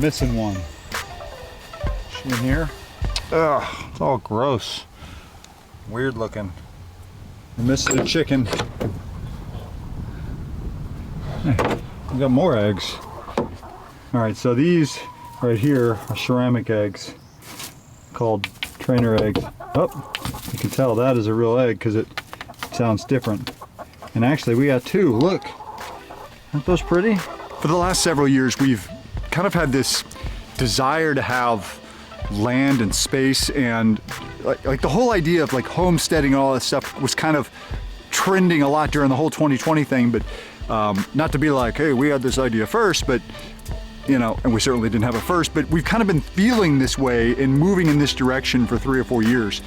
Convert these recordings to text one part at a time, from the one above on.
missing one. Is she in here? Ugh, it's all gross. Weird looking. We're missing a chicken. Hey, we got more eggs. All right, so these right here are ceramic eggs called trainer eggs. Oh, you can tell that is a real egg because it sounds different. And actually we got two, look. Aren't those pretty? For the last several years, we've kind of had this desire to have land and space, and like the whole idea of like homesteading and all that stuff was kind of trending a lot during the whole 2020 thing, but not to be like, hey, we had this idea first, but you know, and we certainly didn't have it first, but we've kind of been feeling this way and moving in this direction for 3 or 4 years.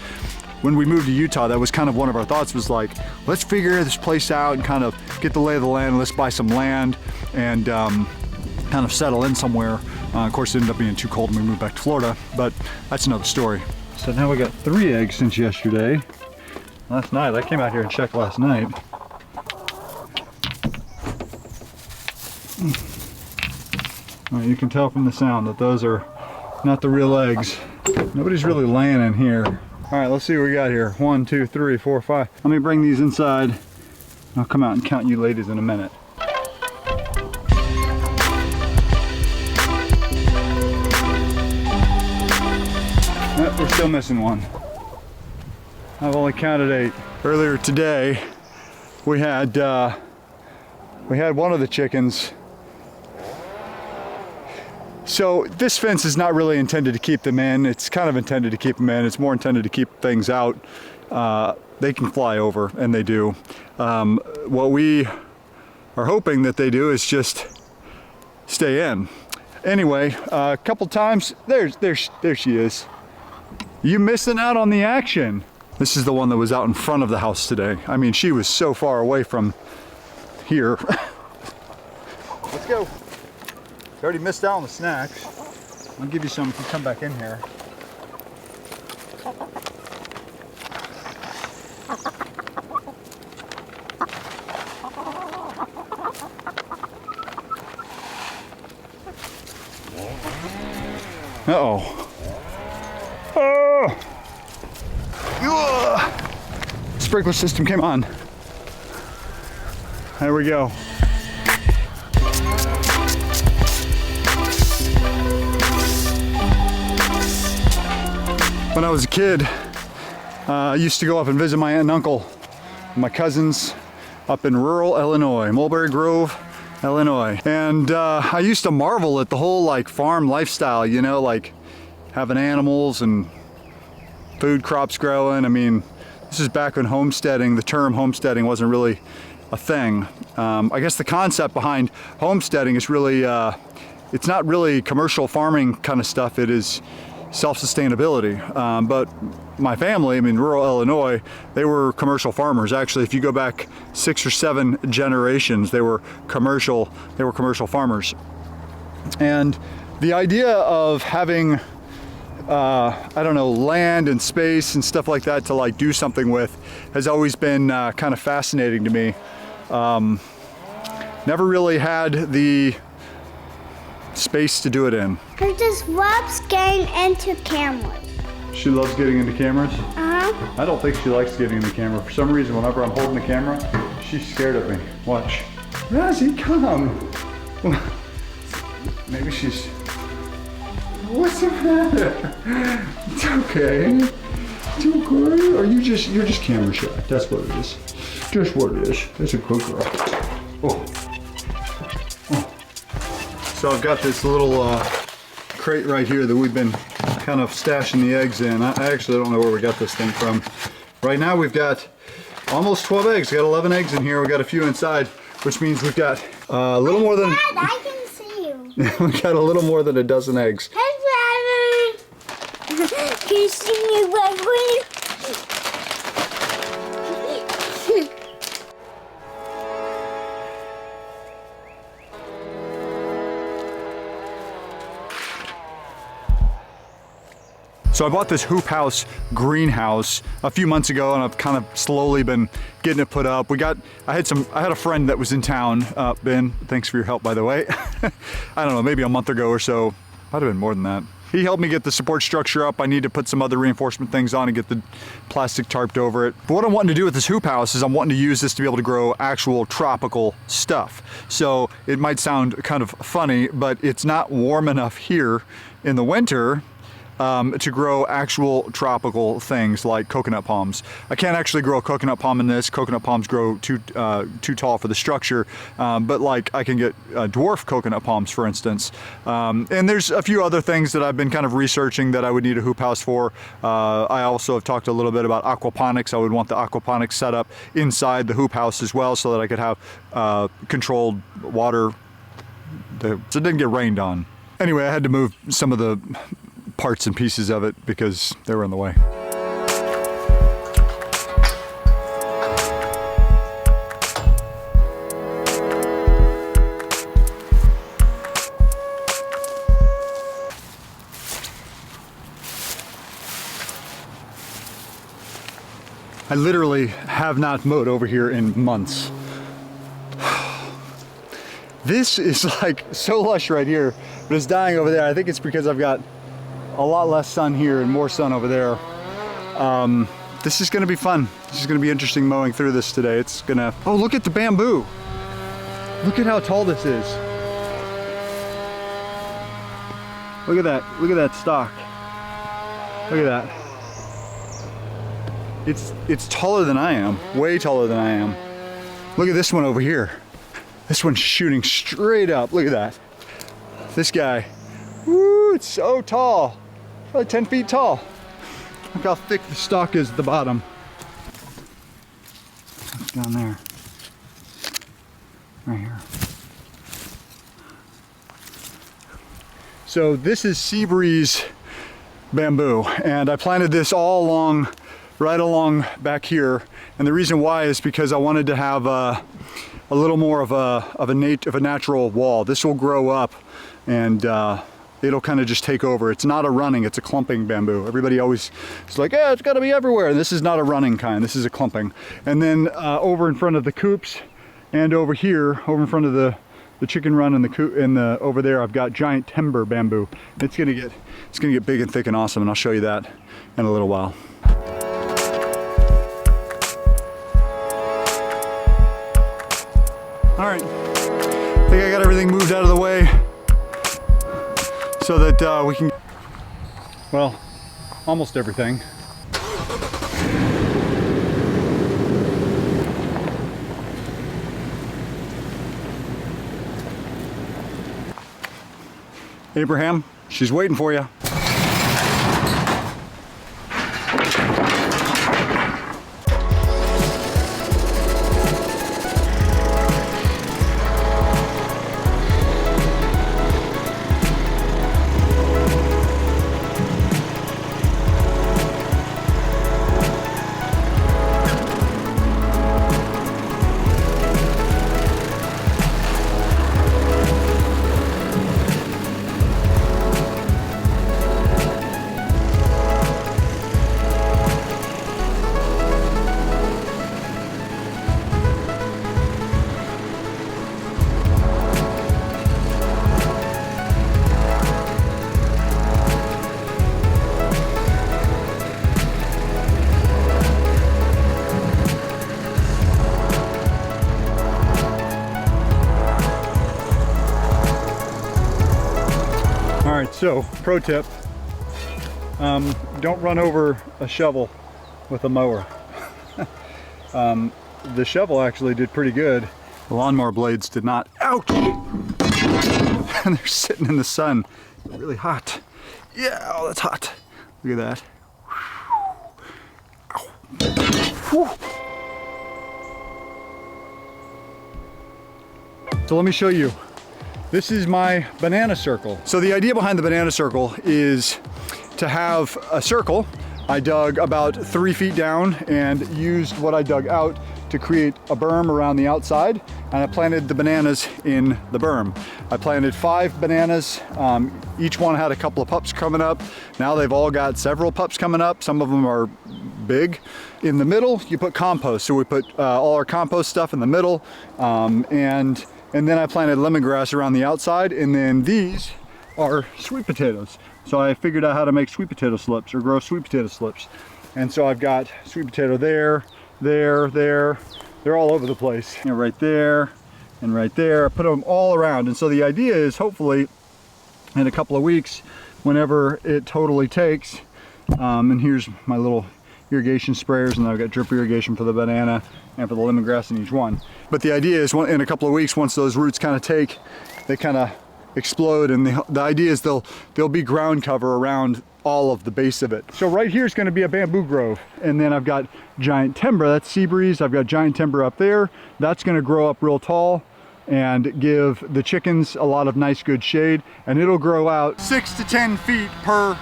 When we moved to Utah, that was kind of one of our thoughts, was like, let's figure this place out and kind of get the lay of the land, let's buy some land and kind of settle in somewhere. Of course, it ended up being too cold and we moved back to Florida, but that's another story. So now we got 3 eggs since yesterday. Last night, I came out here and checked last night. Well, you can tell from the sound that those are not the real eggs. Nobody's really laying in here. All right, let's see what we got here. 1, 2, 3, 4, 5. Let me bring these inside. I'll come out and count you ladies in a minute. Nope, we're still missing one. I've only counted 8. Earlier today, we had one of the chickens. So this fence is not really intended to keep them in. It's kind of intended to keep them in. It's more intended to keep things out. They can fly over, and they do. What we are hoping that they do is just stay in. Anyway, a couple times, there she is. You missing out on the action. This is the one that was out in front of the house today. I mean, she was so far away from here. Let's go. You already missed out on the snacks. I'll give you some if you come back in here. Uh-oh. Oh! Ugh. Sprinkler system came on. There we go. When I was a kid, I used to go up and visit my aunt and uncle, and my cousins up in rural Illinois, Mulberry Grove, Illinois. And I used to marvel at the whole like farm lifestyle, you know, like having animals and food crops growing. I mean, this is back when homesteading, the term homesteading wasn't really a thing. I guess the concept behind homesteading is really, it's not really commercial farming kind of stuff, it is self-sustainability. But my family, I mean, rural Illinois, they were commercial farmers. Actually, if you go back 6 or 7 generations, they were commercial farmers. And the idea of having, I don't know, land and space and stuff like that to like do something with has always been kind of fascinating to me. Never really had the space to do it in. She just loves getting into cameras. She loves getting into cameras? Uh-huh. I don't think she likes getting in the camera. For some reason, whenever I'm holding the camera, she's scared of me. Watch. Razzie, come. Maybe she's... What's the matter? It's okay. It's okay. Or you're just camera shy. That's what it is. Just what it is. That's a good girl. Oh. So I've got this little crate right here that we've been kind of stashing the eggs in. I actually don't know where we got this thing from. Right now we've got almost 12 eggs. We got 11 eggs in here. We got a few inside, which means we've got a little more than... Dad, I can see you. We got a little more than a dozen eggs. Hey, Daddy. Can you see me, please? So I bought this hoop house greenhouse a few months ago, and I've kind of slowly been getting it put up. I had a friend that was in town, Ben, thanks for your help by the way. I don't know, maybe a month ago or so, Might have been more than that. He helped me get the support structure up. I need to put some other reinforcement things on and get the plastic tarped over it. But what I'm wanting to do with this hoop house is I'm wanting to use this to be able to grow actual tropical stuff. So it might sound kind of funny, but it's not warm enough here in the winter to grow actual tropical things like coconut palms. I can't actually grow a coconut palm in this. Coconut palms grow too tall for the structure, but like I can get dwarf coconut palms, for instance. And there's a few other things that I've been kind of researching that I would need a hoop house for. I also have talked a little bit about aquaponics. I would want the aquaponics set up inside the hoop house as well, so that I could have controlled water, so it didn't get rained on. Anyway, I had to move some of the parts and pieces of it because they were in the way. I literally have not mowed over here in months. This is like so lush right here, but it's dying over there. I think it's because I've got a lot less sun here and more sun over there. This is gonna be fun. This is gonna be interesting mowing through this today. It's gonna, oh, look at the bamboo. Look at how tall this is. Look at that stalk. Look at that. It's taller than I am, way taller than I am. Look at this one over here. This one's shooting straight up. Look at that. This guy, woo, it's so tall. Probably 10 feet tall. Look how thick the stalk is at the bottom. It's down there. Right here. So this is sea breeze bamboo, and I planted this all along, right along back here. And the reason why is because I wanted to have a little more of a natural wall. This will grow up and it'll kind of just take over. It's not a running, it's a clumping bamboo. Everybody always is like, yeah, it's got to be everywhere. And this is not a running kind, this is a clumping. And then over in front of the coops and over here, over in front of the chicken run and the coop and over there, I've got giant timber bamboo. It's gonna get big and thick and awesome, and I'll show you that in a little while. All right, I think I got everything moved out of the way so that we can, well, almost everything. Abraham, she's waiting for you. So, pro tip, don't run over a shovel with a mower. The shovel actually did pretty good. The lawnmower blades did not. Ouch! And they're sitting in the sun. Really hot. Yeah, oh, that's hot. Look at that. Whew. So let me show you. This is my banana circle. So the idea behind the banana circle is to have a circle. I dug about 3 feet down and used what I dug out to create a berm around the outside, and I planted the bananas in the berm. I planted 5 bananas. Each one had a couple of pups coming up. Now they've all got several pups coming up. Some of them are big. In the middle, you put compost. So we put all our compost stuff in the middle, and then I planted lemongrass around the outside, and then these are sweet potatoes. So I figured out how to make sweet potato slips or grow sweet potato slips. And so I've got sweet potato there, there, there. They're all over the place. You know, right there and right there. I put them all around. And so the idea is hopefully in a couple of weeks, whenever it totally takes, and here's my little irrigation sprayers, and I've got drip irrigation for the banana and for the lemongrass in each one. But the idea is in a couple of weeks, once those roots kind of take, they kind of explode, and the idea is there'll be ground cover around all of the base of it. So right here is going to be a bamboo grove, and then I've got giant timber. That's sea breeze. I've got giant timber up there. That's going to grow up real tall and give the chickens a lot of nice good shade, and it'll grow out 6 to 10 feet per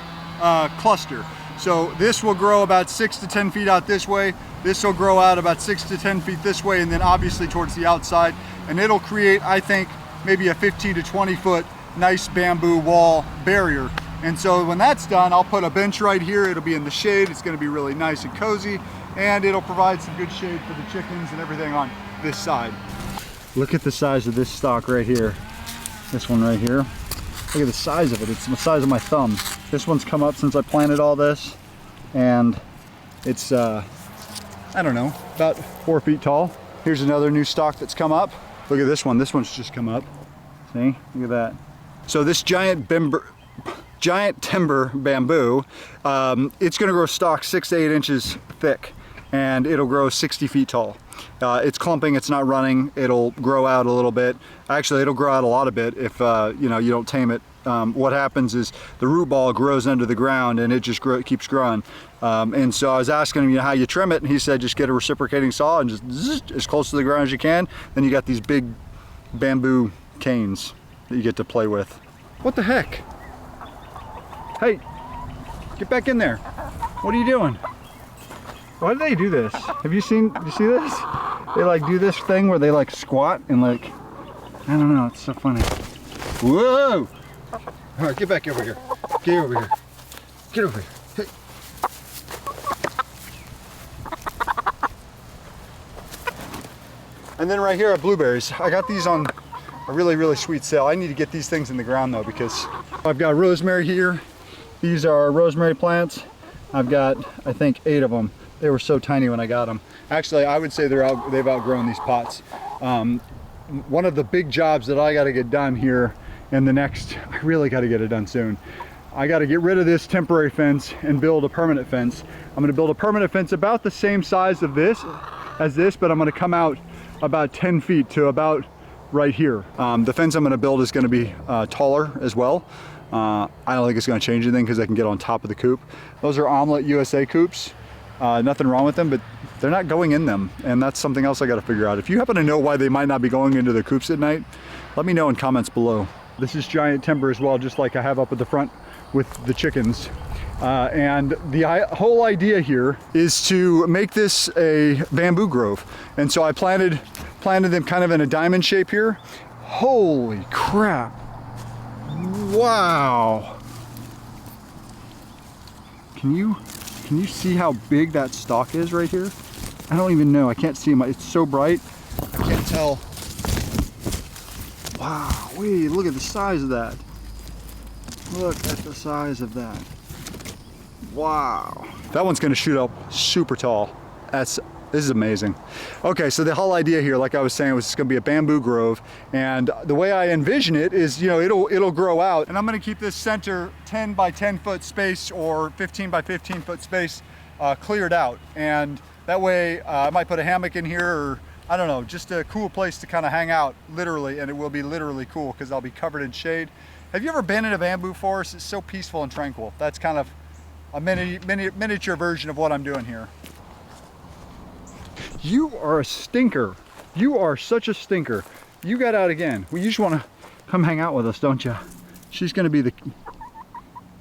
cluster. So this will grow about 6 to 10 feet out this way. This will grow out about 6 to 10 feet this way, and then obviously towards the outside, and it'll create, I think, maybe a 15 to 20 foot nice bamboo wall barrier. And so when that's done, I'll put a bench right here. It'll be in the shade. It's going to be really nice and cozy, and it'll provide some good shade for the chickens and everything on this side. Look at the size of this stalk right here. This one right here. Look at the size of it. It's the size of my thumb. This one's come up since I planted all this, and it's, I don't know, about 4 feet tall. Here's another new stalk that's come up. Look at this one. This one's just come up. See? Look at that. So this giant timber bamboo, it's going to grow stalks 6 to 8 inches thick, and it'll grow 60 feet tall. It's clumping, it's not running, it'll grow out a little bit. Actually, it'll grow out a lot of it if you know, you don't tame it. What happens is the root ball grows under the ground, and it just keeps growing. And so I was asking him, you know, how you trim it, and he said just get a reciprocating saw and just zzz, as close to the ground as you can. Then you got these big bamboo canes that you get to play with. What the heck? Hey, get back in there. What are you doing? Why do they do this? Have you see this? They like do this thing where they like squat and like, I don't know, it's so funny. Whoa! All right, get back over here. Get over here. Get over here. Hey. And then right here are blueberries. I got these on a really, really sweet sale. I need to get these things in the ground though, because I've got rosemary here. These are rosemary plants. I've got, I think, 8 of them. They were so tiny when I got them. Actually, I would say they've outgrown these pots. One of the big jobs that I got to get done here in the next, I really got to get it done soon. I got to get rid of this temporary fence and build a permanent fence. I'm going to build a permanent fence about the same size of this as this, but I'm going to come out about 10 feet to about right here. The fence I'm going to build is going to be taller as well. I don't think it's going to change anything because I can get on top of the coop. Those are Omelet USA coops. Nothing wrong with them, but they're not going in them, and that's something else I got to figure out. If you happen to know why they might not be going into the coops at night, let me know in comments below. This is giant timber as well, just like I have up at the front with the chickens. And the whole idea here is to make this a bamboo grove. And so I planted them kind of in a diamond shape here. Holy crap. Wow. Can you see how big that stalk is right here? I don't even know. I can't see my, it's so bright. I can't tell. Wow, wait, look at the size of that. Look at the size of that. Wow. That one's gonna shoot up super tall. This is amazing. Okay, so the whole idea here, like I was saying, was it's gonna be a bamboo grove, and the way I envision it is, you know, it'll grow out, and I'm gonna keep this center 10 by 10 foot space or 15 by 15 foot space cleared out, and that way I might put a hammock in here, or I don't know, just a cool place to kind of hang out, literally, and it will be literally cool because I'll be covered in shade. Have you ever been in a bamboo forest? It's so peaceful and tranquil. That's kind of a miniature version of what I'm doing here. You are a stinker. You are such a stinker. You got out again. Well, you just want to come hang out with us, don't you? She's gonna be the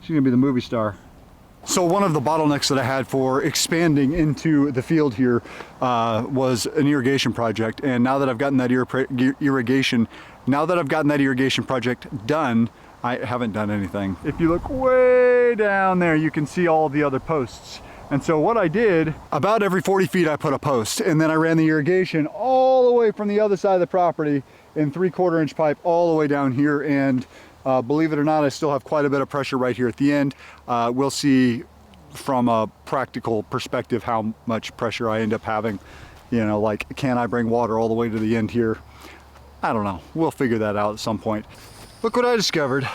movie star. So one of the bottlenecks that I had for expanding into the field here was an irrigation project, and now that I've gotten that irrigation project done, I haven't done anything. If you look way down there, you can see all of the other posts. And so what I did, about every 40 feet I put a post, and then I ran the irrigation all the way from the other side of the property in 3/4 inch pipe all the way down here, and Believe it or not, I still have quite a bit of pressure right here at the end. We'll see from a practical perspective how much pressure I end up having. You know, like, can I bring water all the way to the end here? I don't know. We'll figure that out at some point. Look what I discovered.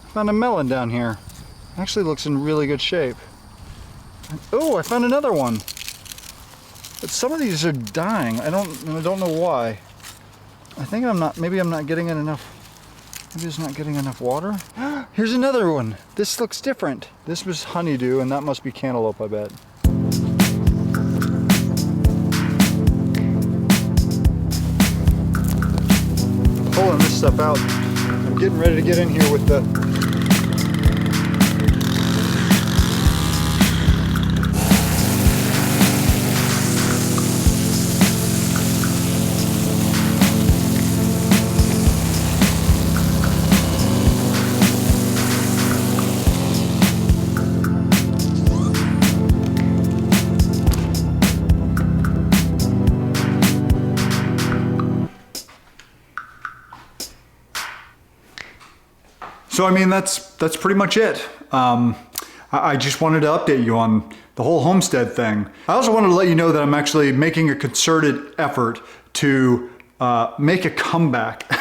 Found a melon down here. Actually looks in really good shape. Oh, I found another one. But some of these are dying. I don't know why. I think maybe I'm not getting it enough. Maybe it's not getting enough water. Here's another one. This looks different. This was honeydew, and that must be cantaloupe, I bet. Pulling this stuff out. I'm getting ready to get in here with the So I mean, that's pretty much it. I just wanted to update you on the whole homestead thing. I also wanted to let you know that I'm actually making a concerted effort to make a comeback.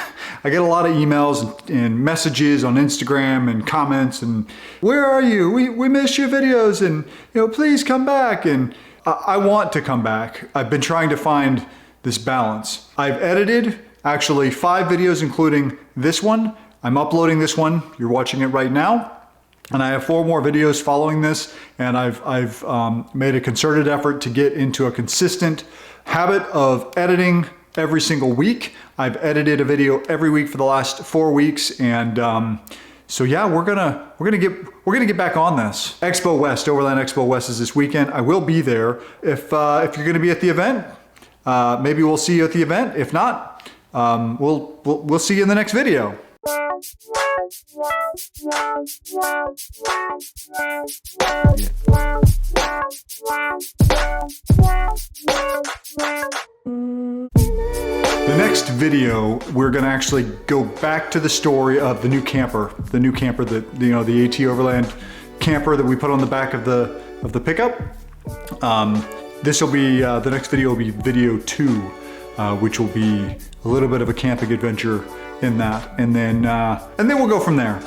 I get a lot of emails and messages on Instagram and comments and, where are you? We miss your videos, and please come back. And I want to come back. I've been trying to find this balance. I've edited actually 5 videos, including this one. I'm uploading this one. You're watching it right now. And I have 4 more videos following this. And I've made a concerted effort to get into a consistent habit of editing every single week. I've edited a video every week for the last 4 weeks. And so yeah, we're gonna get back on this. Expo West, Overland Expo West is this weekend. I will be there. If you're gonna be at the event, maybe we'll see you at the event. If not, we'll see you in the next video. The next video, we're going to actually go back to the story of the new camper that, the AT Overland camper that we put on the back of the pickup. This will be, the next video will be video 2, which will be a little bit of a camping adventure in that, and then we'll go from there.